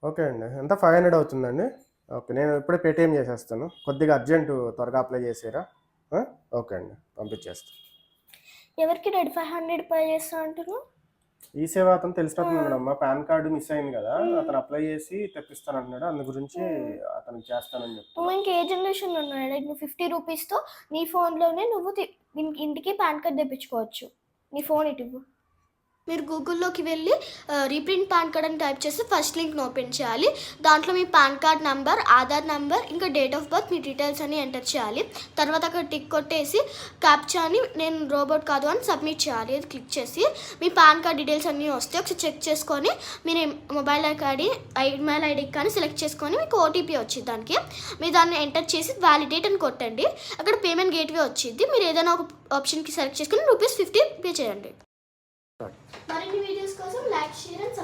Okay అండి. ఎంత 500 అవుతుందండి? ఓకే. నేను ఇప్పుడే పేటీఎం చేసేస్తాను. కొద్దిగా అర్జెంటు త్వరగా అప్లై చేసేయరా? ఆ! ఓకే అండి. పంపించేస్తా. ఎవరికి డాడీ 500 పే చేస్తా అంటున్నావు? ఈ సేవ అతను తెలిసిన ఆ! అతను ఉన్నాడమ్మా. పాన్ కార్డ్ మిస్ అయింది కదా! హ్మ్. అతను అప్లై చేసి తెప్పిస్తానంటున్నాడు. అందు గురించి హ్మ్. అతనికి చేస్తానని నువ్వు చెప్తున్నా. ఇంక ఏ జనరేషన్‌లో ఉన్నావు డాడీ? నువ్వు 50 రూపీస్‌తో నీ ఫోన్‌లోనే నువ్వు ఇంటికి పాన్ కార్డ్ తెప్పించుకోవచ్చు. నీ ఫోన్ ఇటివ్వు. మీరు గూగుల్‌లోకి వెళ్ళి రీప్రింట్ పాన్ కార్డ్ అని టైప్ చేసి ఫస్ట్ లింక్‌ని ఓపెన్ చేయాలి. దాంట్లో మీ PAN card number, Aadhaar number, ఇంకా డేట్ ఆఫ్ బర్త్, మీ డీటెయిల్స్ అన్నీ ఎంటర్ చేయాలి. తర్వాత అక్కడ టిక్ కొట్టేసి క్యాప్చాని నేను రోబోట్ కాదు అని సబ్మిట్ చేయాలి. అది క్లిక్ చేసి మీ పాన్ కార్డ్ డీటెయిల్స్ అన్నీ వస్తాయి. ఒకసారి చెక్ చేసుకొని మీరు మొబైల్ ఐడి, ఈమెయిల్ ఐడికి కానీ సెలెక్ట్ చేసుకొని మీకు ఓటీపీ వచ్చింది దానికి. మీరు దాన్ని ఎంటర్ చేసి వ్యాలిడేట్ అని కొట్టండి. అక్కడ పేమెంట్ గేట్వే వచ్చింది. మీరు ఏదైనా ఒక ఆప్షన్కి సెలెక్ట్ చేసుకొని రూపీస్ 50 పే చేయండి. మరిన్ని వీడియోస్ కోసం లైక్, షేర్ అండ్